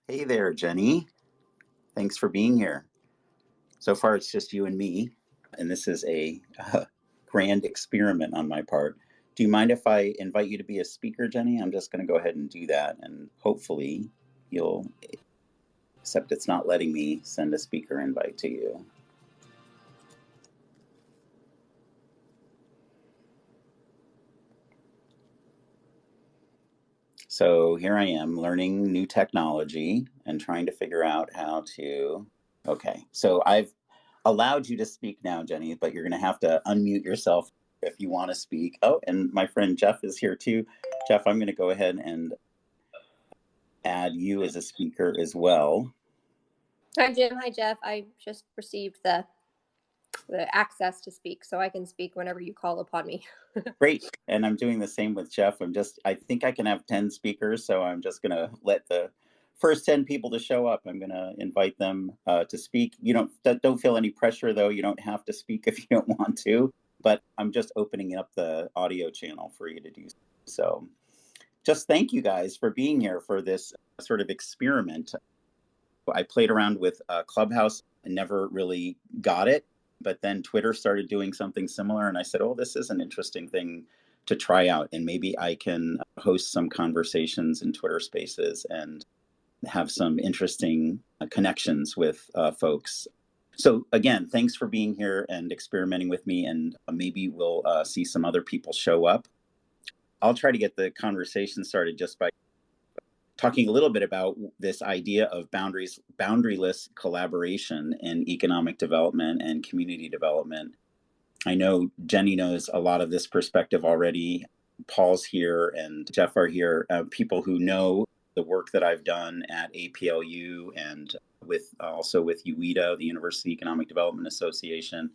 Hey there, Jenny. Thanks for being here. So far, it's just you and me, and this is a grand experiment on my part. Do you mind if I invite you to be a speaker, Jenny? I'm just going to go ahead and do that, and hopefully you'll accept. It's not letting me send a speaker invite to you. So here I am learning new technology and trying to figure out how to. Okay, so I've allowed you to speak now, Jenny, but you're going to have to unmute yourself if you want to speak. Oh, and my friend Jeff is here too. Jeff, I'm going to go ahead and add you as a speaker as well. Hi, Jim. Hi, Jeff. I just received the access to speak, so I can speak whenever you call upon me. Great. And I'm doing the same with Jeff. I think I can have 10 speakers, so I'm just going to let the first 10 people to show up. I'm going to invite them to speak. You don't feel any pressure, though. You don't have to speak if you don't want to, but I'm just opening up the audio channel for you to do so. Just thank you guys for being here for this sort of experiment. I played around with Clubhouse and never really got it. But then Twitter started doing something similar. And I said, oh, this is an interesting thing to try out. And maybe I can host some conversations in Twitter spaces and have some interesting connections with folks. So again, thanks for being here and experimenting with me. And maybe we'll see some other people show up. I'll try to get the conversation started just by talking a little bit about this idea of boundaryless collaboration in economic development and community development. I know Jenny knows a lot of this perspective already. Paul's here and Jeff are here, people who know the work that I've done at APLU and also with UEDA, the University Economic Development Association.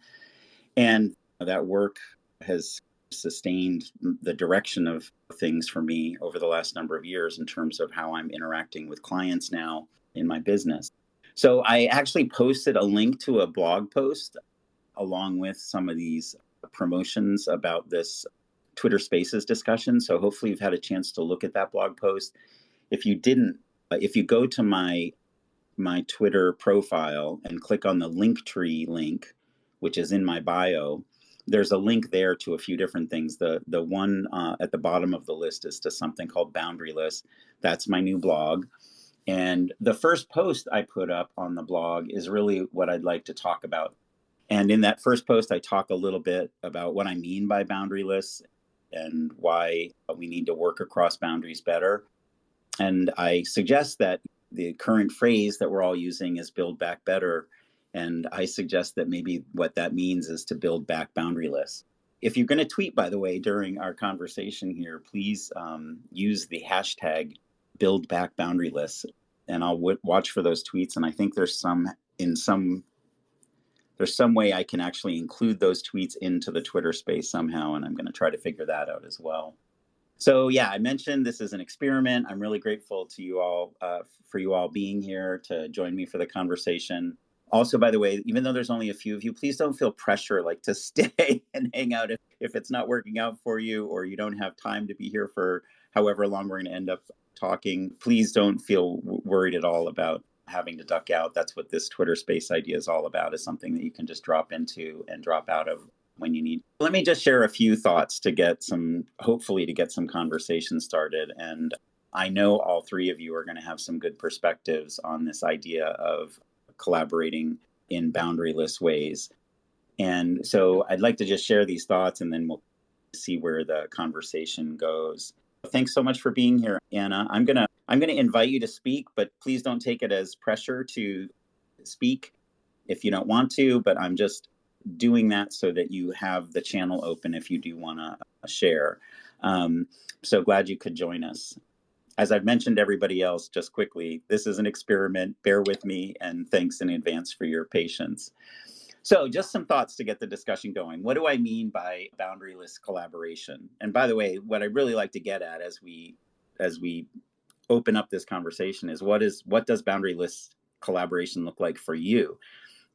And that work has sustained the direction of things for me over the last number of years in terms of how I'm interacting with clients now in my business. So I actually posted a link to a blog post along with some of these promotions about this Twitter Spaces discussion. So hopefully you've had a chance to look at that blog post. If you didn't, if you go to my Twitter profile and click on the Linktree link, which is in my bio, there's a link there to a few different things. The one at the bottom of the list is to something called Boundaryless. That's my new blog. And the first post I put up on the blog is really what I'd like to talk about. And in that first post, I talk a little bit about what I mean by boundaryless and why we need to work across boundaries better. And I suggest that the current phrase that we're all using is build back better. And I suggest that maybe what that means is to build back boundaryless. If you're going to tweet, by the way, during our conversation here, please use the hashtag build back boundaryless. And I'll watch for those tweets. And I think there's some way I can actually include those tweets into the Twitter space somehow. And I'm going to try to figure that out as well. So yeah, I mentioned this is an experiment. I'm really grateful to you all for you all being here to join me for the conversation. Also, by the way, even though there's only a few of you, please don't feel pressure like to stay and hang out if it's not working out for you or you don't have time to be here for however long we're going to end up talking. Please don't feel worried at all about having to duck out. That's what this Twitter space idea is all about, is something that you can just drop into and drop out of when you need. Let me just share a few thoughts to hopefully get some conversation started. And I know all three of you are going to have some good perspectives on this idea of collaborating in boundaryless ways. And so I'd like to just share these thoughts and then we'll see where the conversation goes. Thanks so much for being here, Anna. I'm going to invite you to speak, but please don't take it as pressure to speak if you don't want to, but I'm just doing that so that you have the channel open if you do want to share. So glad you could join us. As I've mentioned everybody else, just quickly, this is an experiment. Bear with me, and thanks in advance for your patience. So just some thoughts to get the discussion going. What do I mean by boundaryless collaboration? And by the way, what I really like to get at as we open up this conversation is what does boundaryless collaboration look like for you?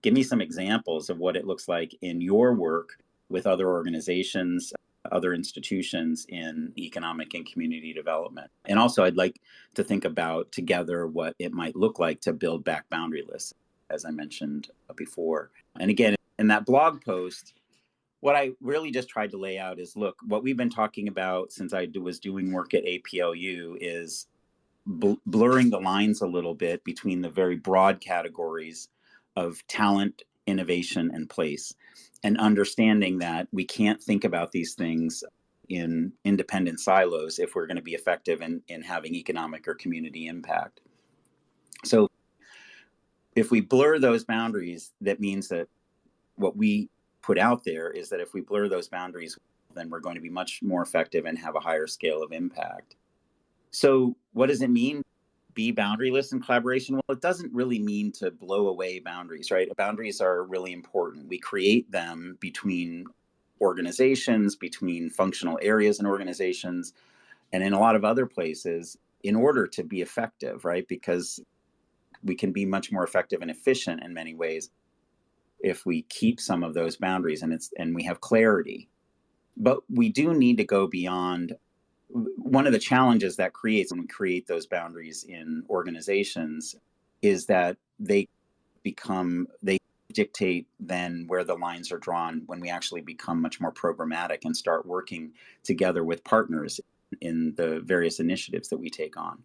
Give me some examples of what it looks like in your work with other organizations, other institutions in economic and community development. And also, I'd like to think about together what it might look like to build back Boundaryless, as I mentioned before. And again, in that blog post, what I really just tried to lay out is, look, what we've been talking about since I was doing work at APLU is blurring the lines a little bit between the very broad categories of talent, innovation, and place, and understanding that we can't think about these things in independent silos if we're going to be effective in having economic or community impact. So if we blur those boundaries, that means that what we put out there is that if we blur those boundaries, then we're going to be much more effective and have a higher scale of impact. So what does it mean, be boundaryless in collaboration? Well, it doesn't really mean to blow away boundaries, right? Boundaries are really important. We create them between organizations, between functional areas in organizations, and in a lot of other places in order to be effective, right? Because we can be much more effective and efficient in many ways if we keep some of those boundaries and we have clarity. But we do need to go beyond. One of the challenges that creates when we create those boundaries in organizations is that they dictate then where the lines are drawn when we actually become much more programmatic and start working together with partners in the various initiatives that we take on.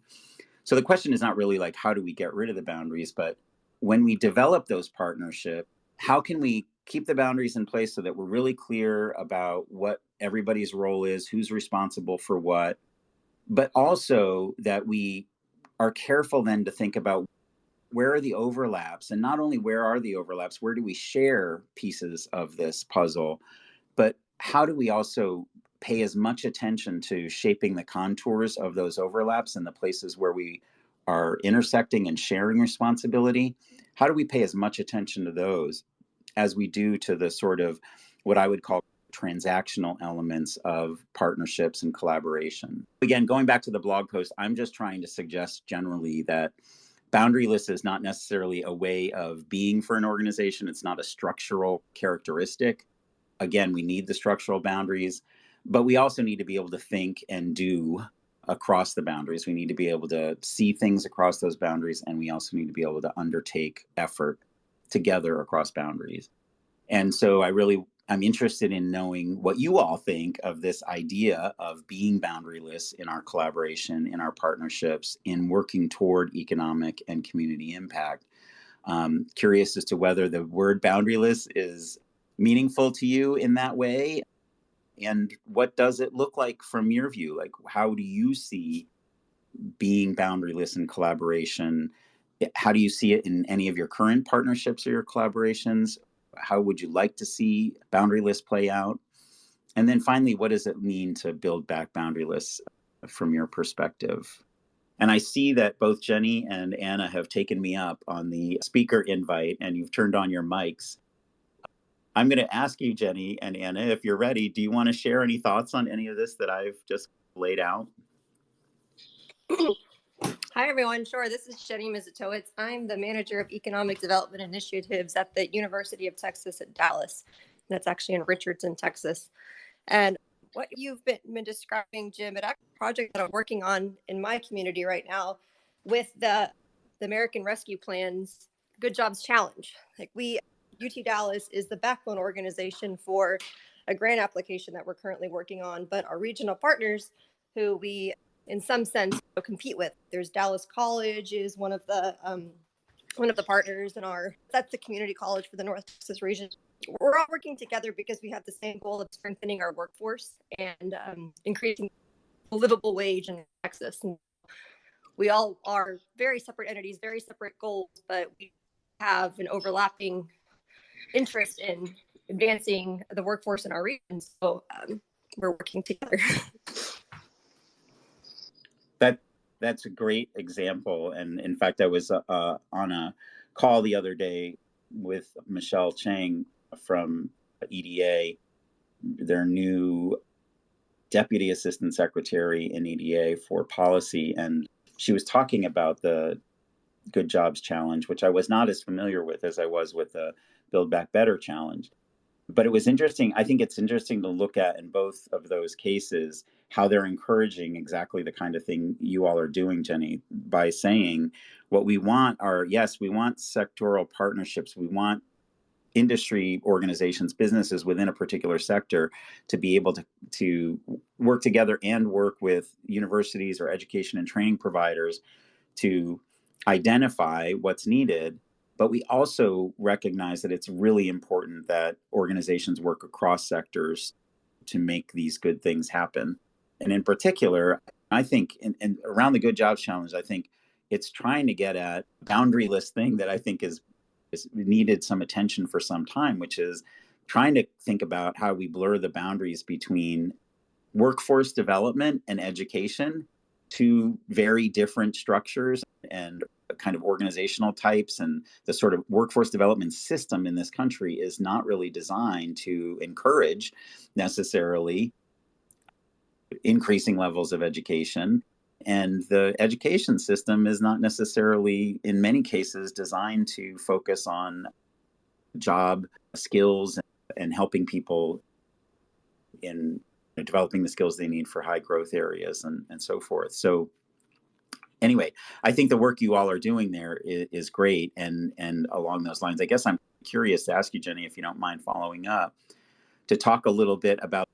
So the question is not really like, how do we get rid of the boundaries, but when we develop those partnerships, how can we keep the boundaries in place so that we're really clear about what everybody's role is, who's responsible for what, but also that we are careful then to think about where are the overlaps, and not only where are the overlaps, where do we share pieces of this puzzle, but how do we also pay as much attention to shaping the contours of those overlaps and the places where we are intersecting and sharing responsibility? How do we pay as much attention to those as we do to the sort of what I would call transactional elements of partnerships and collaboration? Again, going back to the blog post, I'm just trying to suggest generally that boundaryless is not necessarily a way of being for an organization. It's not a structural characteristic. Again, we need the structural boundaries, but we also need to be able to think and do across the boundaries. We need to be able to see things across those boundaries, and we also need to be able to undertake effort together across boundaries. And so I'm interested in knowing what you all think of this idea of being boundaryless in our collaboration, in our partnerships, in working toward economic and community impact. Curious as to whether the word boundaryless is meaningful to you in that way, and what does it look like from your view? Like, how do you see being boundaryless in collaboration? How do you see it in any of your current partnerships or your collaborations? How would you like to see boundaryless play out? And then finally, what does it mean to build back boundaryless from your perspective? And I see that both Jenny and Anna have taken me up on the speaker invite, and you've turned on your mics. I'm going to ask you, Jenny and Anna, if you're ready, do you want to share any thoughts on any of this that I've just laid out? Hi, everyone. Sure. This is Jenny Mizatowicz. I'm the manager of economic development initiatives at the University of Texas at Dallas. That's actually in Richardson, Texas. And what you've been describing, Jim, it's actually a project that I'm working on in my community right now with the American Rescue Plan's Good Jobs Challenge. Like UT Dallas is the backbone organization for a grant application that we're currently working on, but our regional partners who we in some sense compete with. There's Dallas College is one of the partners in that's the community college for the North Texas region. We're all working together because we have the same goal of strengthening our workforce and increasing the livable wage in Texas. And we all are very separate entities, very separate goals, but we have an overlapping interest in advancing the workforce in our region. So we're working together. That's a great example. And in fact, I was on a call the other day with Michelle Chang from EDA, their new Deputy Assistant Secretary in EDA for policy. And she was talking about the Good Jobs Challenge, which I was not as familiar with as I was with the Build Back Better Challenge. But it was interesting. I think it's interesting to look at in both of those cases how they're encouraging exactly the kind of thing you all are doing, Jenny, by saying what we want are, yes, we want sectoral partnerships. We want industry organizations, businesses within a particular sector to be able to work together and work with universities or education and training providers to identify what's needed. But we also recognize that it's really important that organizations work across sectors to make these good things happen. And in particular, I think, and around the Good Jobs Challenge, I think it's trying to get at a boundaryless thing that I think is needed some attention for some time, which is trying to think about how we blur the boundaries between workforce development and education, two very different structures and kind of organizational types. And the sort of workforce development system in this country is not really designed to encourage necessarily increasing levels of education. And the education system is not necessarily, in many cases, designed to focus on job skills and helping people in developing the skills they need for high growth areas and so forth. So anyway, I think the work you all are doing there is great. And along those lines, I guess I'm curious to ask you, Jenny, if you don't mind following up, to talk a little bit about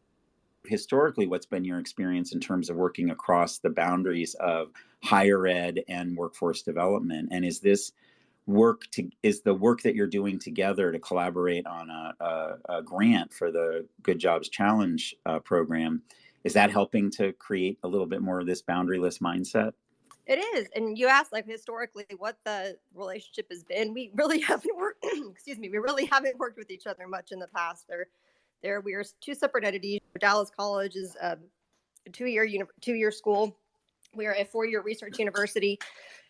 historically what's been your experience in terms of working across the boundaries of higher ed and workforce development. And is this is the work that you're doing together to collaborate on a grant for the Good Jobs Challenge program, is that helping to create a little bit more of this boundaryless mindset? It is. And you asked, like, historically what the relationship has been. We really haven't worked, excuse me, we really haven't worked with each other much in the past. We are two separate entities. Dallas College is a two-year school. We are a 4-year research university,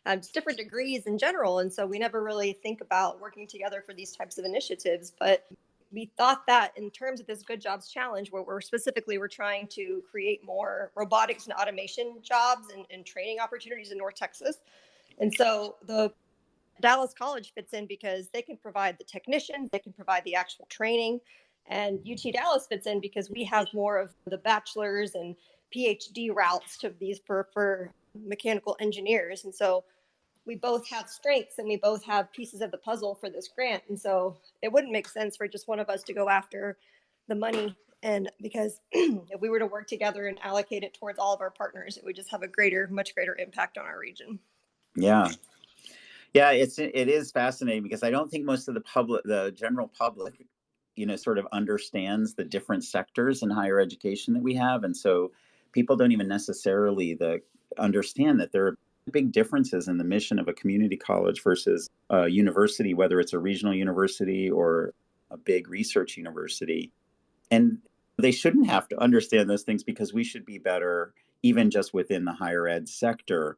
just different degrees in general. And so we never really think about working together for these types of initiatives. But we thought that in terms of this Good Jobs Challenge, where we're trying to create more robotics and automation jobs and training opportunities in North Texas. And so the Dallas College fits in because they can provide the technicians, they can provide the actual training. And UT Dallas fits in because we have more of the bachelor's and PhD routes to these for mechanical engineers. And so we both have strengths and we both have pieces of the puzzle for this grant. And so it wouldn't make sense for just one of us to go after the money. And because if we were to work together and allocate it towards all of our partners, it would just have a much greater impact on our region. Yeah. Yeah, it is fascinating because I don't think most of the general public, sort of understands the different sectors in higher education that we have, and so people don't even necessarily understand that there are big differences in the mission of a community college versus a university, whether it's a regional university or a big research university. And they shouldn't have to understand those things because we should be better, even just within the higher ed sector,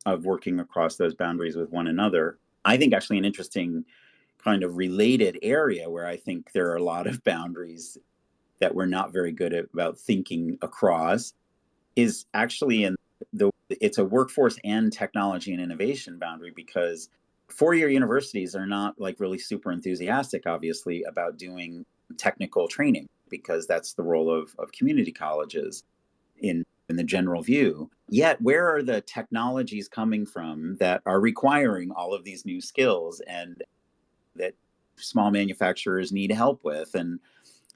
of working across those boundaries with one another. I think actually an interesting kind of related area where I think there are a lot of boundaries that we're not very good about thinking across is actually it's a workforce and technology and innovation boundary, because 4-year universities are not like really super enthusiastic, obviously, about doing technical training because that's the role of community colleges in the general view. Yet, where are the technologies coming from that are requiring all of these new skills and that small manufacturers need help with? And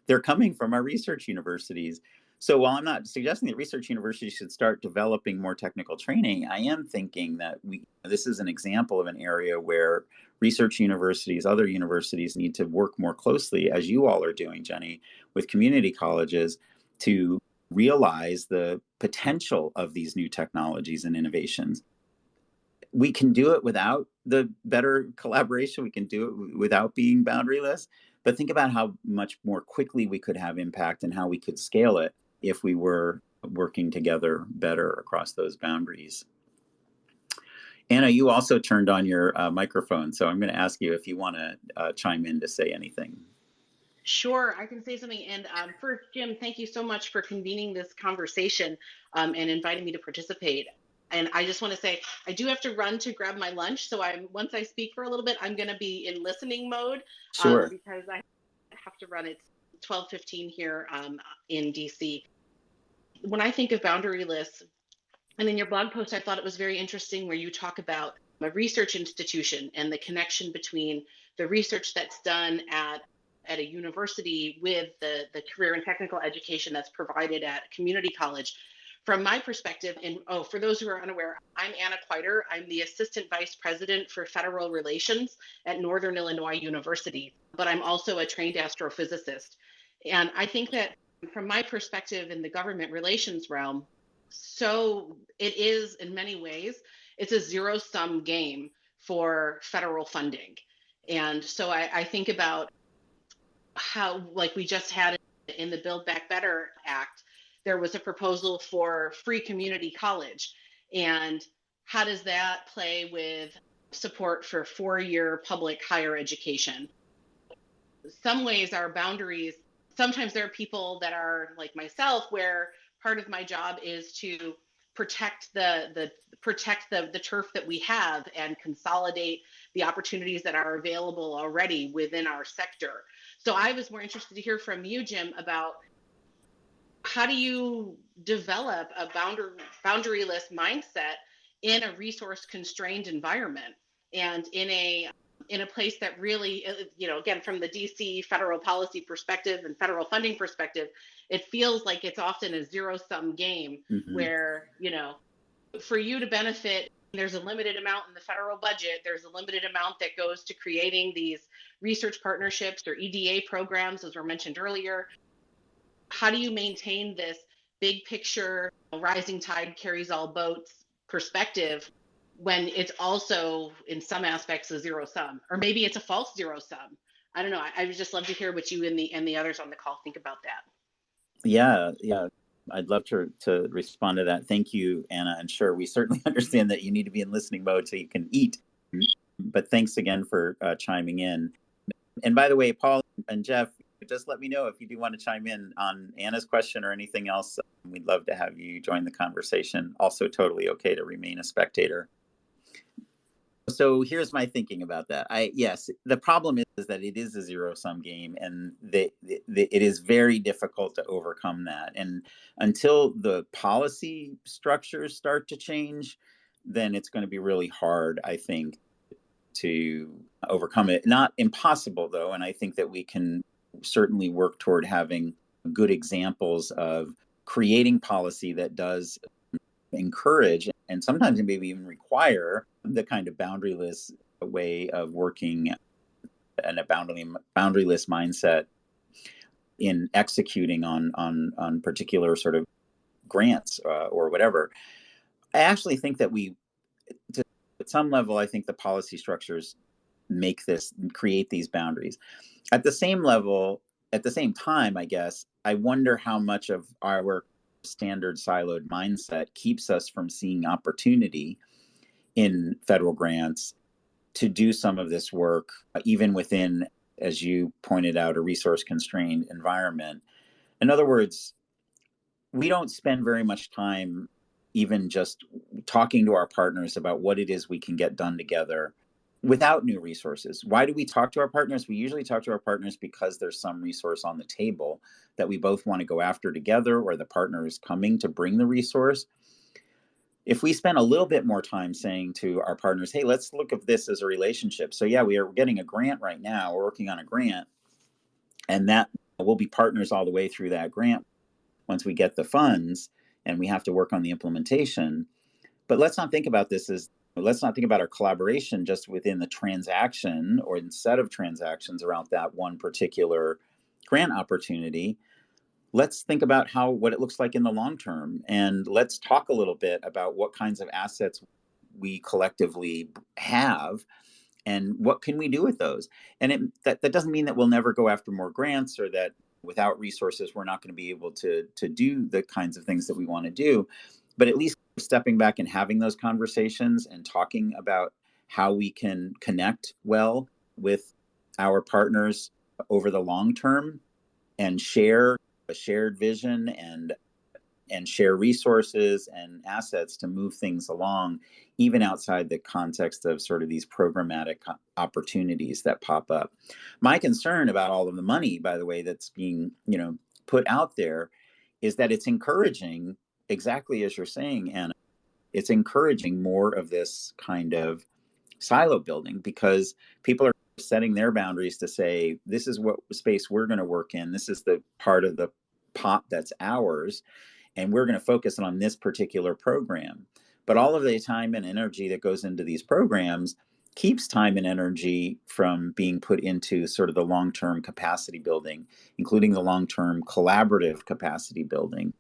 they're coming from our research universities. So while I'm not suggesting that research universities should start developing more technical training, I am thinking that this is an example of an area where research universities, other universities need to work more closely, as you all are doing, Jenny, with community colleges to realize the potential of these new technologies and innovations. We can do it without the better collaboration. We can do it without being boundaryless. But think about how much more quickly we could have impact and how we could scale it if we were working together better across those boundaries. Anna, you also turned on your microphone, so I'm going to ask you if you want to chime in to say anything. Sure, I can say something. And first, Jim, thank you so much for convening this conversation and inviting me to participate. And I just want to say, I do have to run to grab my lunch. So once I speak for a little bit, I'm going to be in listening mode Sure. because I have to run. It's 12:15 here in DC. When I think of Boundaryless, and in your blog post, I thought it was very interesting where you talk about a research institution and the connection between the research that's done at a university with the career and technical education that's provided at a community college. From my perspective, and for those who are unaware, I'm Anna Quiter. I'm the Assistant Vice President for Federal Relations at Northern Illinois University, but I'm also a trained astrophysicist. And I think that from my perspective in the government relations realm, so it is in many ways, it's a zero-sum game for federal funding. And so I think about how, like we just had in the Build Back Better Act, there was a proposal for free community college. And how does that play with support for four-year public higher education? Some ways our boundaries, sometimes there are people that are like myself, where part of my job is to protect the turf that we have and consolidate the opportunities that are available already within our sector. So I was more interested to hear from you, Jim, about how do you develop a boundaryless mindset in a resource constrained environment and in a place that really, again, from the DC federal policy perspective and federal funding perspective, it feels like it's often a zero-sum game where, for you to benefit, there's a limited amount in the federal budget. There's a limited amount that goes to creating these research partnerships or EDA programs, as were mentioned earlier. How do you maintain this big picture, rising tide carries all boats perspective when it's also in some aspects a zero sum, or maybe it's a false zero sum? I don't know. I would just love to hear what you and the others on the call think about that. Yeah. I'd love to respond to that. Thank you, Anna. And sure, we certainly understand that you need to be in listening mode so you can eat. But thanks again for chiming in. And by the way, Paul and Jeff, just let me know if you do want to chime in on Anna's question or anything else. We'd love to have you join the conversation. Also totally okay to remain a spectator. So here's my thinking about that. Yes, the problem is that it is a zero-sum game, and it is very difficult to overcome that. And until the policy structures start to change, then it's going to be really hard, I think, to overcome it. Not impossible, though, and I think that we can certainly work toward having good examples of creating policy that does encourage and sometimes maybe even require the kind of boundaryless way of working and a boundaryless mindset in executing on particular sort of grants or whatever. I actually think that at some level, I think the policy structures create these boundaries. At the same time, I guess, I wonder how much of our standard siloed mindset keeps us from seeing opportunity in federal grants to do some of this work, even within, as you pointed out, a resource constrained environment. In other words, we don't spend very much time even just talking to our partners about what it is we can get done together without new resources. Why do we talk to our partners? We usually talk to our partners because there's some resource on the table that we both want to go after together, or the partner is coming to bring the resource. If we spend a little bit more time saying to our partners, hey, let's look at this as a relationship. So yeah, we are getting a grant right now. We're working on a grant, and that we'll be partners all the way through that grant once we get the funds, and we have to work on the implementation. But let's not think about our collaboration just within the transaction or in set of transactions around that one particular grant opportunity. Let's think about what it looks like in the long term. And let's talk a little bit about what kinds of assets we collectively have and what can we do with those. And that doesn't mean that we'll never go after more grants, or that without resources, we're not going to be able to do the kinds of things that we want to do. But at least stepping back and having those conversations and talking about how we can connect well with our partners over the long term and share a shared vision and and share resources and assets to move things along, even outside the context of sort of these programmatic opportunities that pop up. My concern about all of the money, by the way, that's being, put out there, is that it's encouraging, exactly as you're saying, Anna, it's encouraging more of this kind of silo building, because people are setting their boundaries to say, this is what space we're going to work in. This is the part of the pot that's ours, and we're going to focus on this particular program. But all of the time and energy that goes into these programs keeps time and energy from being put into sort of the long-term capacity building, including the long-term collaborative capacity building.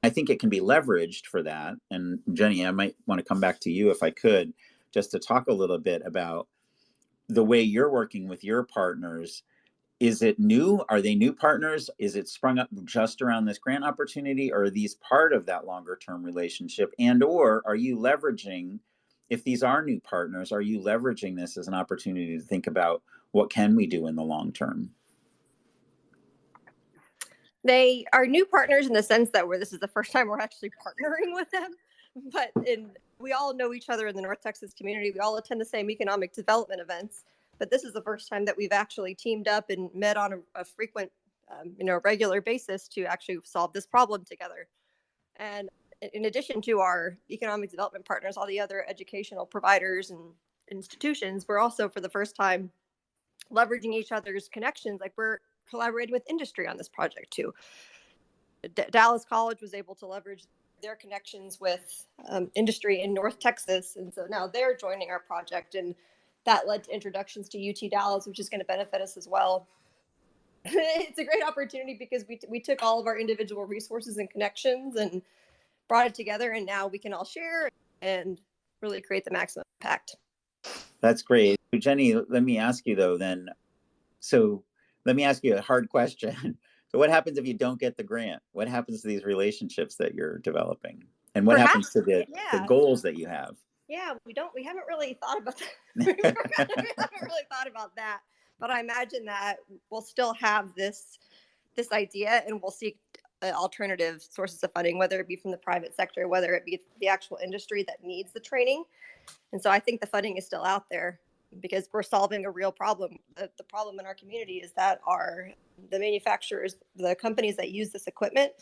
I think it can be leveraged for that. And Jenny, I might want to come back to you if I could, just to talk a little bit about the way you're working with your partners. Is it new? Are they new partners? Is it sprung up just around this grant opportunity, or are these part of that longer term relationship? And or are you leveraging, if these are new partners, are you leveraging this as an opportunity to think about what can we do in the long term? They are new partners in the sense that this is the first time we're actually partnering with them. But we all know each other in the North Texas community. We all attend the same economic development events. But this is the first time that we've actually teamed up and met on a frequent, regular basis to actually solve this problem together. And in addition to our economic development partners, all the other educational providers and institutions, we're also for the first time leveraging each other's connections. Like, we're collaborating with industry on this project too. Dallas College was able to leverage their connections with industry in North Texas, and so now they're joining our project, and that led to introductions to UT Dallas, which is going to benefit us as well. It's a great opportunity because we took all of our individual resources and connections and brought it together, and now we can all share and really create the maximum impact. That's great. Jenny, let me ask you though then, so let me ask you a hard question. So what happens if you don't get the grant? What happens to these relationships that you're developing? And what happens to the goals that you have? Yeah, we haven't really thought about that. we haven't really thought about that. But I imagine that we'll still have this idea, and we'll seek alternative sources of funding, whether it be from the private sector, whether it be the actual industry that needs the training. And so I think the funding is still out there because we're solving a real problem. The problem in our community is that the manufacturers, the companies that use this equipment,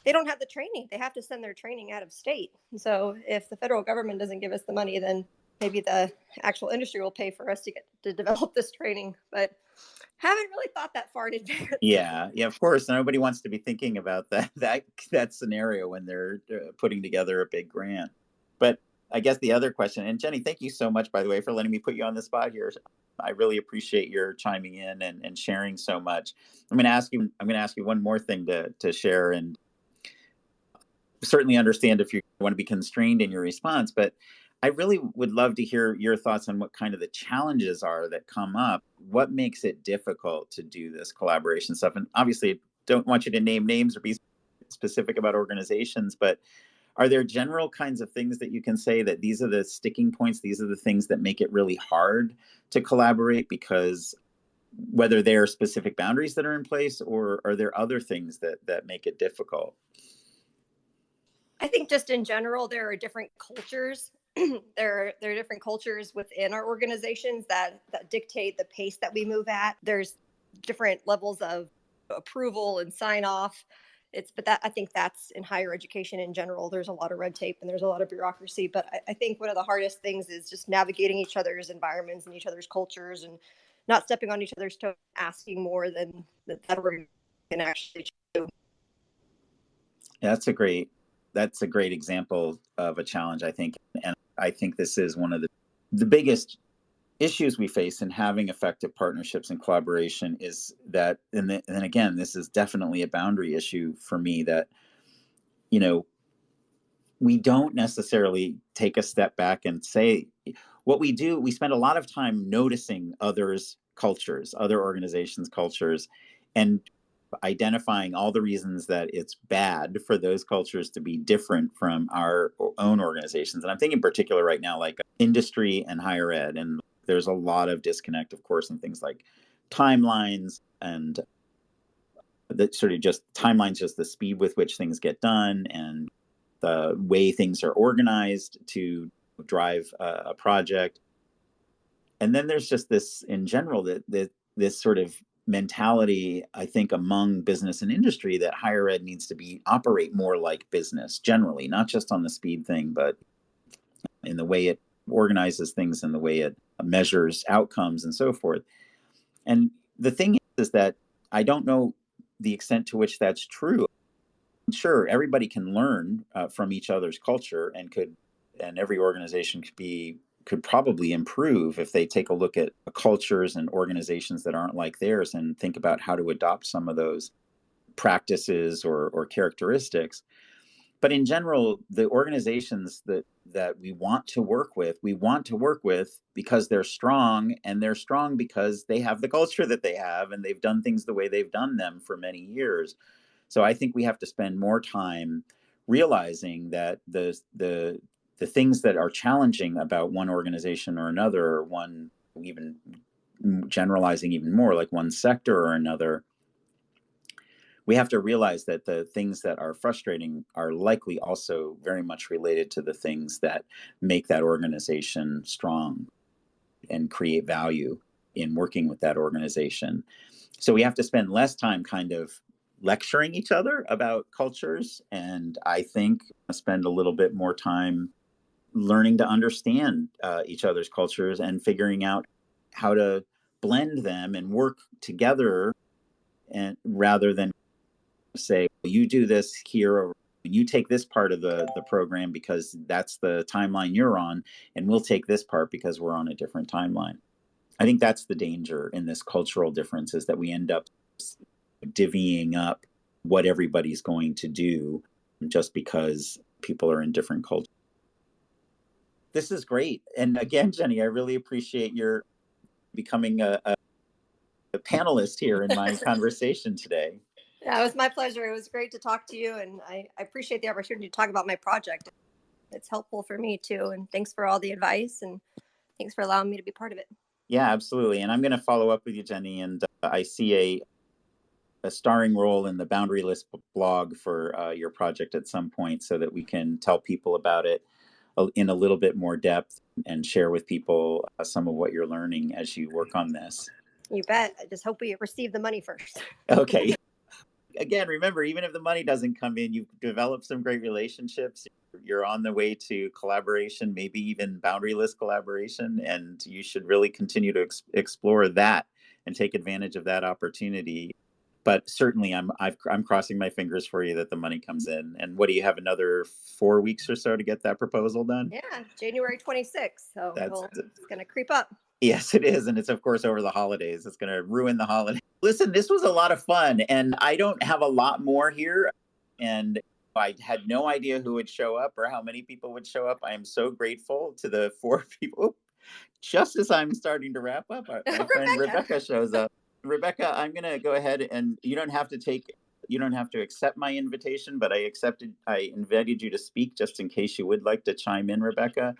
they don't have the training. They have to send their training out of state. And so if the federal government doesn't give us the money, then maybe the actual industry will pay for us to develop this training. But haven't really thought that far in advance. Yeah, of course. Nobody wants to be thinking about that scenario when they're putting together a big grant. But I guess the other question, and Jenny, thank you so much, by the way, for letting me put you on the spot here. I really appreciate your chiming in and sharing so much. I'm going to ask you one more thing to share, and certainly understand if you want to be constrained in your response, but I really would love to hear your thoughts on what kind of the challenges are that come up. What makes it difficult to do this collaboration stuff? And obviously, don't want you to name names or be specific about organizations, but are there general kinds of things that you can say that these are the sticking points? These are the things that make it really hard to collaborate, because whether there are specific boundaries that are in place, or are there other things that make it difficult? I think just in general, there are different cultures. there are different cultures within our organizations that dictate the pace that we move at. There's different levels of approval and sign off. I think that's in higher education in general. There's a lot of red tape and there's a lot of bureaucracy. But I think one of the hardest things is just navigating each other's environments and each other's cultures, and not stepping on each other's toes, asking more than that we can actually do. That's a great example of a challenge, I think. And I think this is one of the biggest issues we face in having effective partnerships and collaboration, is that, and again, this is definitely a boundary issue for me, that, we don't necessarily take a step back and say, what we do, we spend a lot of time noticing others' cultures, other organizations' cultures, and identifying all the reasons that it's bad for those cultures to be different from our own organizations. And I'm thinking in particular right now, like industry and higher ed. And there's a lot of disconnect, of course, in things like timelines and that sort of just timelines, just the speed with which things get done and the way things are organized to drive a project. And then there's just this in general that this sort of mentality, I think, among business and industry that higher ed needs to be operate more like business generally, not just on the speed thing, but in the way it organizes things and the way it measures outcomes and so forth. And the thing is that I don't know the extent to which that's true. Sure, everybody can learn from each other's culture and every organization could probably improve if they take a look at cultures and organizations that aren't like theirs and think about how to adopt some of those practices or characteristics. But in general, the organizations that we want to work with because they're strong, and they're strong because they have the culture that they have and they've done things the way they've done them for many years. So I think we have to spend more time realizing that the things that are challenging about one organization or another, or one, even generalizing even more, like one sector or another, we have to realize that the things that are frustrating are likely also very much related to the things that make that organization strong and create value in working with that organization. So we have to spend less time kind of lecturing each other about cultures, and I think spend a little bit more time learning to understand each other's cultures and figuring out how to blend them and work together, and rather than say, well, you do this here, or you take this part of the program because that's the timeline you're on, and we'll take this part because we're on a different timeline. I think that's the danger in this cultural difference, is that we end up divvying up what everybody's going to do just because people are in different cultures. This is great. And again, Jenny, I really appreciate your becoming a panelist here in my conversation today. Yeah, it was my pleasure. It was great to talk to you, and I appreciate the opportunity to talk about my project. It's helpful for me too, and thanks for all the advice, and thanks for allowing me to be part of it. Yeah, absolutely. And I'm going to follow up with you, Jenny, and I see a starring role in the Boundaryless blog for your project at some point, so that we can tell people about it in a little bit more depth and share with people some of what you're learning as you work on this. You bet. I just hope we receive the money first. Okay. Again, remember, even if the money doesn't come in, you've developed some great relationships. You're on the way to collaboration, maybe even boundaryless collaboration, and you should really continue to explore that and take advantage of that opportunity. But certainly, I'm crossing my fingers for you that the money comes in. And what do you have, another 4 weeks or so to get that proposal done? Yeah, January 26th. So it's going to creep up. Yes, it is. And it's, of course, over the holidays. It's going to ruin the holiday. Listen, this was a lot of fun. And I don't have a lot more here. And I had no idea who would show up or how many people would show up. I am so grateful to the 4 people. Just as I'm starting to wrap up, my friend Rebecca shows up. Rebecca, I'm going to go ahead, and you don't have to accept my invitation, but I invited you to speak just in case you would like to chime in, Rebecca.